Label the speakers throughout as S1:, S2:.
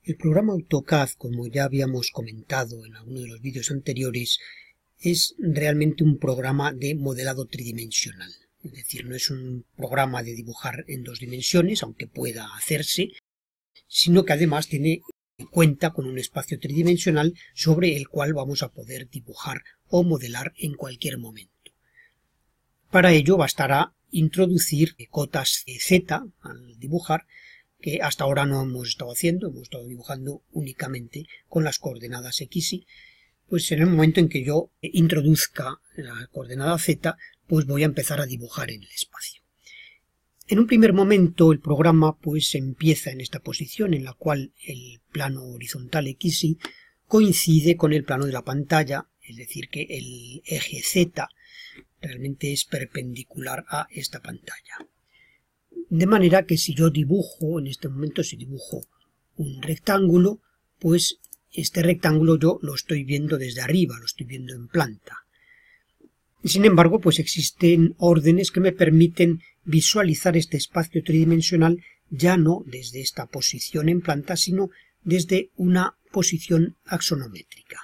S1: El programa AutoCAD, como ya habíamos comentado en alguno de los vídeos anteriores, es realmente un programa de modelado tridimensional. Es decir, no es un programa de dibujar en dos dimensiones, aunque pueda hacerse, sino que además cuenta con un espacio tridimensional sobre el cual vamos a poder dibujar o modelar en cualquier momento. Para ello bastará introducir cotas Z al dibujar, que hasta ahora no hemos estado haciendo, hemos estado dibujando únicamente con las coordenadas X y, pues en el momento en que yo introduzca la coordenada Z, pues voy a empezar a dibujar en el espacio. En un primer momento el programa pues empieza en esta posición en la cual el plano horizontal XY coincide con el plano de la pantalla, es decir que el eje Z realmente es perpendicular a esta pantalla. De manera que si yo dibujo, en este momento si dibujo un rectángulo, pues este rectángulo yo lo estoy viendo desde arriba, lo estoy viendo en planta. Sin embargo, pues existen órdenes que me permiten visualizar este espacio tridimensional ya no desde esta posición en planta, sino desde una posición axonométrica.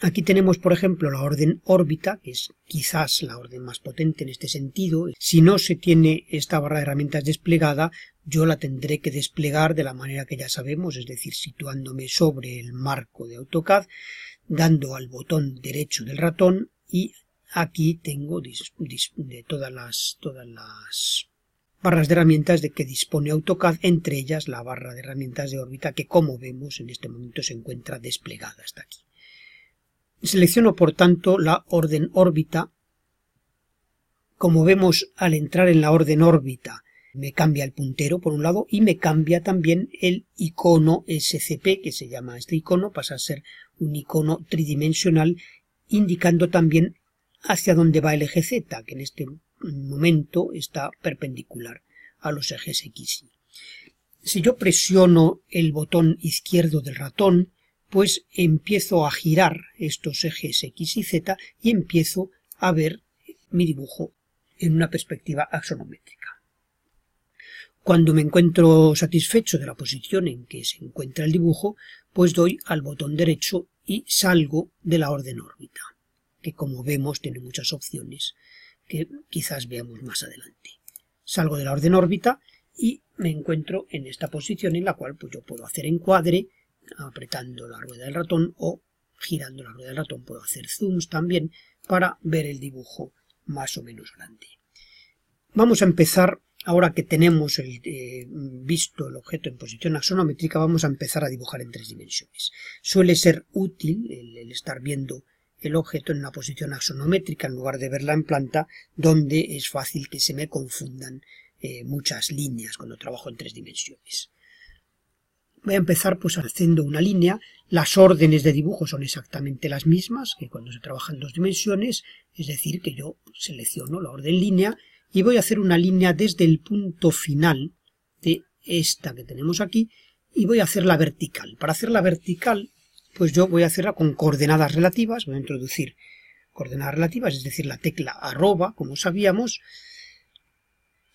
S1: Aquí tenemos, por ejemplo, la orden órbita, que es quizás la orden más potente en este sentido. Si no se tiene esta barra de herramientas desplegada, yo la tendré que desplegar de la manera que ya sabemos, es decir, situándome sobre el marco de AutoCAD, dando al botón derecho del ratón, y aquí tengo de todas las barras de herramientas de que dispone AutoCAD, entre ellas la barra de herramientas de órbita, que como vemos en este momento se encuentra desplegada hasta aquí. Selecciono por tanto la orden órbita. Como vemos, al entrar en la orden órbita me cambia el puntero por un lado y me cambia también el icono SCP, que se llama este icono, pasa a ser un icono tridimensional, indicando también hacia dónde va el eje Z, que en este momento está perpendicular a los ejes X. Si yo presiono el botón izquierdo del ratón, pues empiezo a girar estos ejes X y Z y empiezo a ver mi dibujo en una perspectiva axonométrica. Cuando me encuentro satisfecho de la posición en que se encuentra el dibujo, pues doy al botón derecho y salgo de la orden órbita, que como vemos tiene muchas opciones que quizás veamos más adelante. Salgo de la orden órbita y me encuentro en esta posición en la cual pues yo puedo hacer encuadre, apretando la rueda del ratón, o girando la rueda del ratón puedo hacer zooms también para ver el dibujo más o menos grande. Vamos a empezar, ahora que tenemos visto el objeto en posición axonométrica, vamos a empezar a dibujar en 3 dimensiones. Suele ser útil el estar viendo el objeto en una posición axonométrica en lugar de verla en planta, donde es fácil que se me confundan muchas líneas cuando trabajo en 3 dimensiones. Voy a empezar pues haciendo una línea. Las órdenes de dibujo son exactamente las mismas que cuando se trabaja en 2 dimensiones, es decir, que yo selecciono la orden línea y voy a hacer una línea desde el punto final de esta que tenemos aquí y voy a hacerla vertical. Para hacerla vertical, pues yo voy a hacerla con coordenadas relativas, voy a introducir coordenadas relativas, es decir, la tecla arroba, como sabíamos,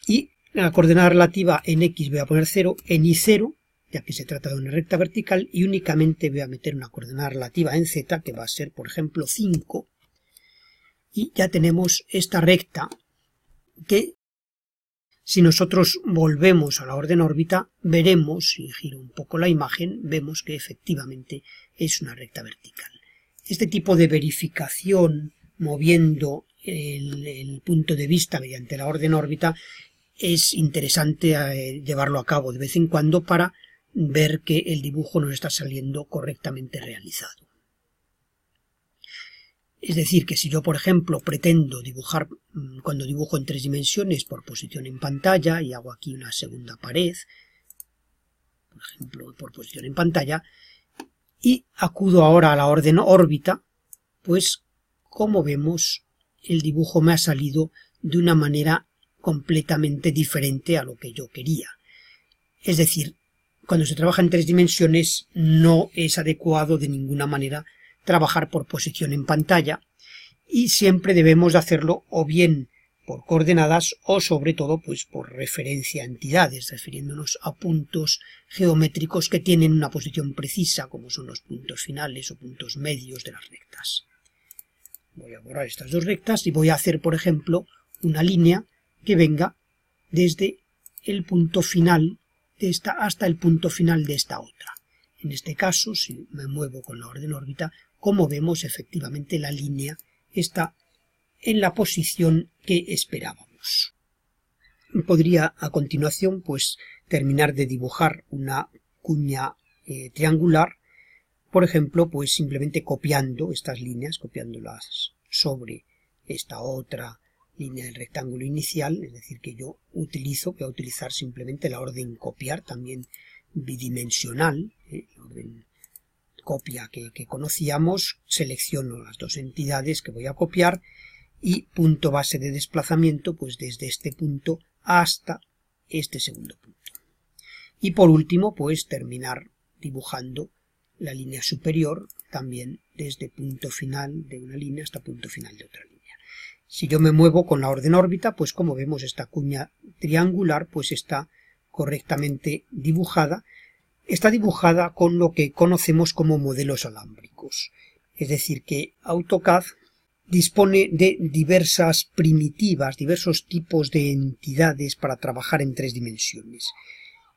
S1: y la coordenada relativa en X voy a poner 0, en Y 0, ya que se trata de una recta vertical, y únicamente voy a meter una coordenada relativa en Z, que va a ser, por ejemplo, 5, y ya tenemos esta recta que, si nosotros volvemos a la orden órbita, veremos, si giro un poco la imagen, vemos que efectivamente es una recta vertical. Este tipo de verificación, moviendo el punto de vista mediante la orden órbita, es interesante llevarlo a cabo de vez en cuando para ver que el dibujo nos está saliendo correctamente realizado. Es decir, que si yo, por ejemplo, pretendo dibujar, cuando dibujo en 3 dimensiones por posición en pantalla, y hago aquí una segunda pared, por ejemplo, por posición en pantalla, y acudo ahora a la orden órbita, pues, como vemos, el dibujo me ha salido de una manera completamente diferente a lo que yo quería. Es decir, cuando se trabaja en 3 dimensiones no es adecuado de ninguna manera trabajar por posición en pantalla y siempre debemos de hacerlo o bien por coordenadas o sobre todo pues por referencia a entidades, refiriéndonos a puntos geométricos que tienen una posición precisa, como son los puntos finales o puntos medios de las rectas. Voy a borrar estas dos rectas y voy a hacer, por ejemplo, una línea que venga desde el punto final de esta hasta el punto final de esta otra. En este caso, si me muevo con la orden órbita, como vemos, efectivamente la línea está en la posición que esperábamos. Podría a continuación pues terminar de dibujar una cuña triangular, por ejemplo, pues simplemente copiando estas líneas, copiándolas sobre esta otra línea del rectángulo inicial, es decir, que yo voy a utilizar simplemente la orden copiar, también bidimensional, la orden copia que conocíamos, selecciono las dos entidades que voy a copiar y punto base de desplazamiento pues desde este punto hasta este segundo punto. Y por último pues terminar dibujando la línea superior también desde punto final de una línea hasta punto final de otra línea. Si yo me muevo con la orden órbita, pues como vemos esta cuña triangular pues está correctamente dibujada. Está dibujada con lo que conocemos como modelos alámbricos. Es decir, que AutoCAD dispone de diversas primitivas, diversos tipos de entidades para trabajar en 3 dimensiones.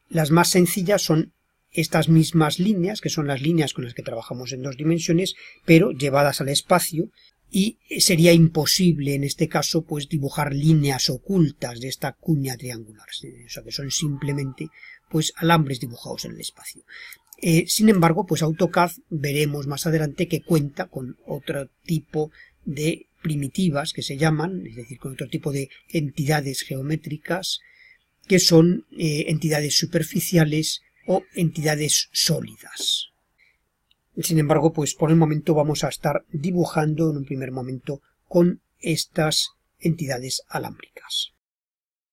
S1: Las más sencillas son estas mismas líneas, que son las líneas con las que trabajamos en 2 dimensiones, pero llevadas al espacio, y sería imposible en este caso pues dibujar líneas ocultas de esta cuña triangular, o sea que son simplemente pues alambres dibujados en el espacio. Sin embargo, pues AutoCAD veremos más adelante que cuenta con otro tipo de primitivas que se llaman, es decir, con otro tipo de entidades geométricas que son entidades superficiales o entidades sólidas. Sin embargo, pues por el momento vamos a estar dibujando en un primer momento con estas entidades alámbricas.